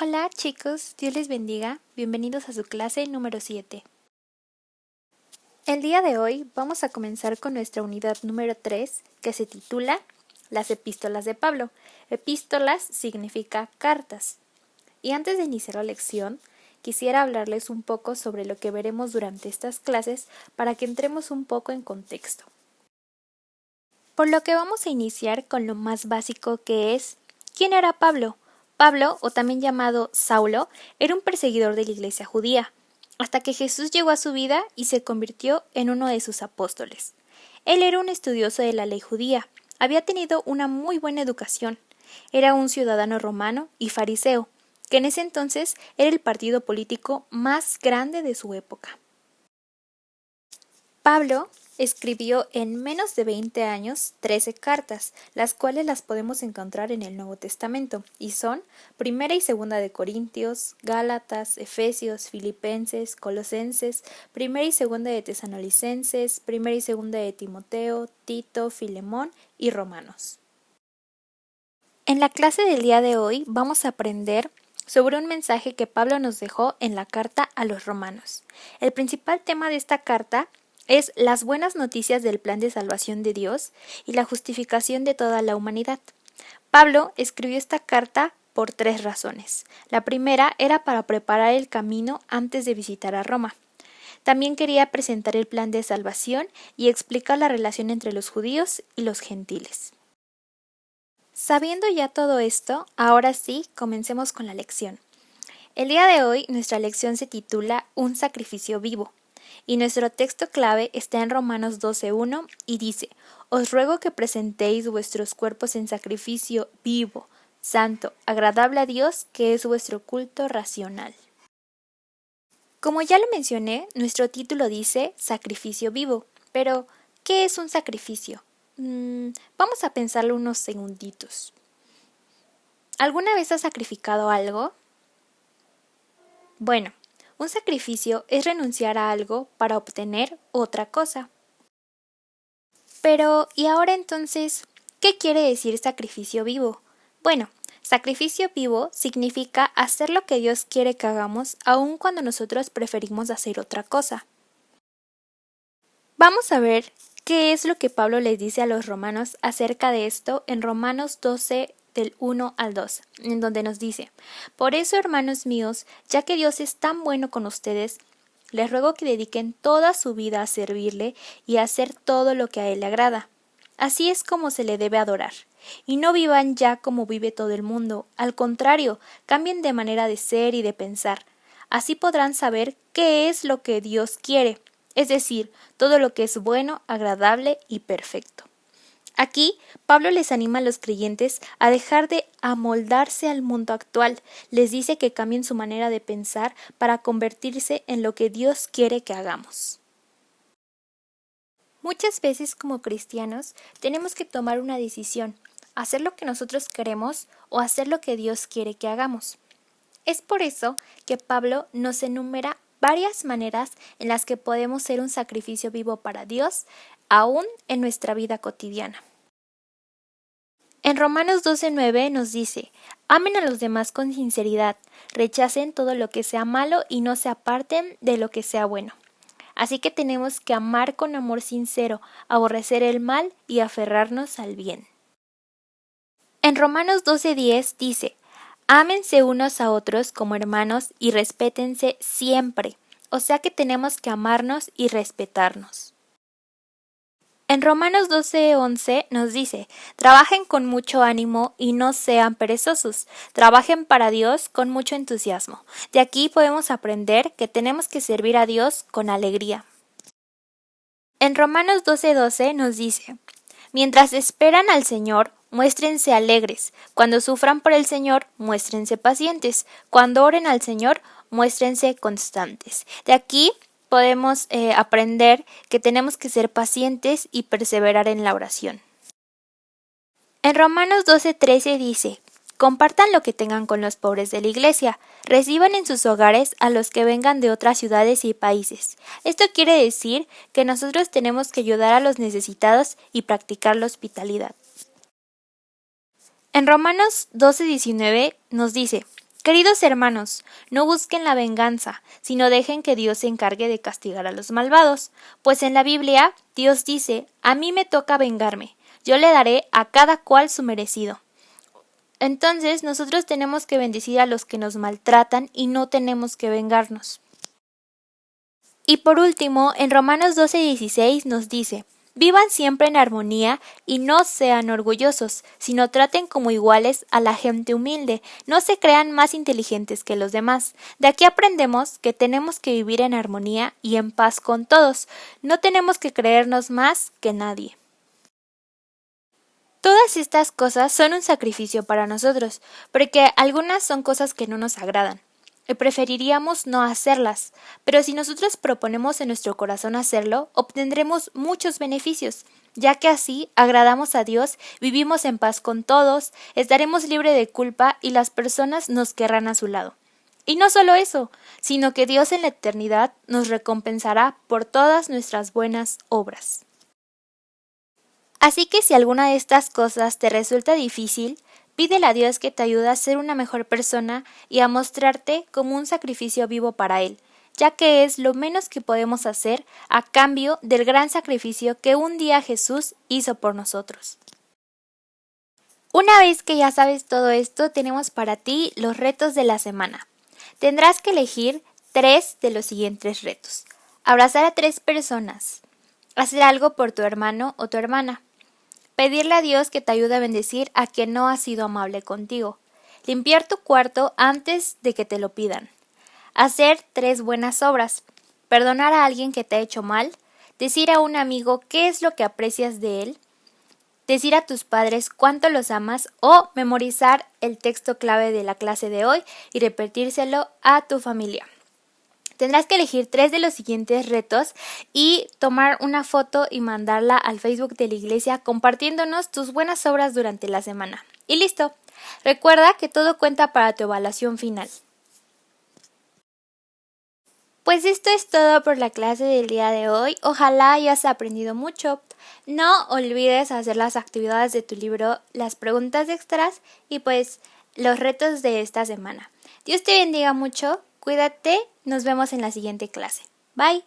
Hola chicos, Dios les bendiga, bienvenidos a su clase número 7. El día de hoy vamos a comenzar con nuestra unidad número 3 que se titula Las epístolas de Pablo. Epístolas significa cartas. Y antes de iniciar la lección, quisiera hablarles un poco sobre lo que veremos durante estas clases para que entremos un poco en contexto. Por lo que vamos a iniciar con lo más básico que es ¿quién era Pablo? Pablo, o también llamado Saulo, era un perseguidor de la iglesia judía, hasta que Jesús llegó a su vida y se convirtió en uno de sus apóstoles. Él era un estudioso de la ley judía, había tenido una muy buena educación, era un ciudadano romano y fariseo, que en ese entonces era el partido político más grande de su época. Pablo escribió en menos de 20 años 13 cartas, las cuales las podemos encontrar en el Nuevo Testamento, y son Primera y Segunda de Corintios, Gálatas, Efesios, Filipenses, Colosenses, Primera y Segunda de Tesalonicenses, Primera y Segunda de Timoteo, Tito, Filemón y Romanos. En la clase del día de hoy vamos a aprender sobre un mensaje que Pablo nos dejó en la carta a los romanos. El principal tema de esta carta es las buenas noticias del plan de salvación de Dios y la justificación de toda la humanidad. Pablo escribió esta carta por 3 razones. La primera era para preparar el camino antes de visitar a Roma. También quería presentar el plan de salvación y explicar la relación entre los judíos y los gentiles. Sabiendo ya todo esto, ahora sí, comencemos con la lección. El día de hoy nuestra lección se titula Un sacrificio vivo. Y nuestro texto clave está en Romanos 12:1 y dice: Os ruego que presentéis vuestros cuerpos en sacrificio vivo, santo, agradable a Dios, que es vuestro culto racional. Como ya lo mencioné, nuestro título dice sacrificio vivo, pero ¿qué es un sacrificio? Vamos a pensarlo unos segunditos. ¿Alguna vez has sacrificado algo? Bueno, un sacrificio es renunciar a algo para obtener otra cosa. Pero, ¿y ahora entonces, qué quiere decir sacrificio vivo? Bueno, sacrificio vivo significa hacer lo que Dios quiere que hagamos aun cuando nosotros preferimos hacer otra cosa. Vamos a ver qué es lo que Pablo les dice a los romanos acerca de esto en Romanos 12 del 1 al 2, en donde nos dice: Por eso, hermanos míos, ya que Dios es tan bueno con ustedes, les ruego que dediquen toda su vida a servirle y a hacer todo lo que a Él le agrada. Así es como se le debe adorar. Y no vivan ya como vive todo el mundo, al contrario, cambien de manera de ser y de pensar. Así podrán saber qué es lo que Dios quiere, es decir, todo lo que es bueno, agradable y perfecto. Aquí, Pablo les anima a los creyentes a dejar de amoldarse al mundo actual, les dice que cambien su manera de pensar para convertirse en lo que Dios quiere que hagamos. Muchas veces como cristianos tenemos que tomar una decisión, hacer lo que nosotros queremos o hacer lo que Dios quiere que hagamos. Es por eso que Pablo nos enumera varias maneras en las que podemos ser un sacrificio vivo para Dios, aún en nuestra vida cotidiana. En Romanos 12:9 nos dice: Amen a los demás con sinceridad, rechacen todo lo que sea malo y no se aparten de lo que sea bueno. Así que tenemos que amar con amor sincero, aborrecer el mal y aferrarnos al bien. En Romanos 12:10 dice: Ámense unos a otros como hermanos y respétense siempre. O sea que tenemos que amarnos y respetarnos. En Romanos 12:11 nos dice: Trabajen con mucho ánimo y no sean perezosos. Trabajen para Dios con mucho entusiasmo. De aquí podemos aprender que tenemos que servir a Dios con alegría. En Romanos 12:12 nos dice: Mientras esperan al Señor, muéstrense alegres. Cuando sufran por el Señor, muéstrense pacientes. Cuando oren al Señor, muéstrense constantes. De aquí podemos aprender que tenemos que ser pacientes y perseverar en la oración. En Romanos 12:13 dice: Compartan lo que tengan con los pobres de la iglesia, reciban en sus hogares a los que vengan de otras ciudades y países. Esto quiere decir que nosotros tenemos que ayudar a los necesitados y practicar la hospitalidad. En Romanos 12:19 nos dice: Queridos hermanos, no busquen la venganza, sino dejen que Dios se encargue de castigar a los malvados, pues en la Biblia Dios dice: a mí me toca vengarme, yo le daré a cada cual su merecido. Entonces nosotros tenemos que bendecir a los que nos maltratan y no tenemos que vengarnos. Y por último, en Romanos 12:16 nos dice: vivan siempre en armonía y no sean orgullosos, sino traten como iguales a la gente humilde, no se crean más inteligentes que los demás. De aquí aprendemos que tenemos que vivir en armonía y en paz con todos, no tenemos que creernos más que nadie. Todas estas cosas son un sacrificio para nosotros, porque algunas son cosas que no nos agradan y preferiríamos no hacerlas, pero si nosotros proponemos en nuestro corazón hacerlo, obtendremos muchos beneficios, ya que así agradamos a Dios, vivimos en paz con todos, estaremos libres de culpa y las personas nos querrán a su lado. Y no solo eso, sino que Dios en la eternidad nos recompensará por todas nuestras buenas obras. Así que si alguna de estas cosas te resulta difícil, pídele a Dios que te ayude a ser una mejor persona y a mostrarte como un sacrificio vivo para Él, ya que es lo menos que podemos hacer a cambio del gran sacrificio que un día Jesús hizo por nosotros. Una vez que ya sabes todo esto, tenemos para ti los retos de la semana. Tendrás que elegir 3 de los siguientes retos. Abrazar a 3 personas. Hacer algo por tu hermano o tu hermana. Pedirle a Dios que te ayude a bendecir a quien no ha sido amable contigo. Limpiar tu cuarto antes de que te lo pidan. Hacer 3 buenas obras. Perdonar a alguien que te ha hecho mal. Decir a un amigo qué es lo que aprecias de él. Decir a tus padres cuánto los amas o memorizar el texto clave de la clase de hoy y repetírselo a tu familia. Tendrás que elegir 3 de los siguientes retos y tomar una foto y mandarla al Facebook de la iglesia compartiéndonos tus buenas obras durante la semana. Y listo. Recuerda que todo cuenta para tu evaluación final. Pues esto es todo por la clase del día de hoy. Ojalá hayas aprendido mucho. No olvides hacer las actividades de tu libro, las preguntas extras y pues los retos de esta semana. Dios te bendiga mucho. Cuídate, nos vemos en la siguiente clase. Bye.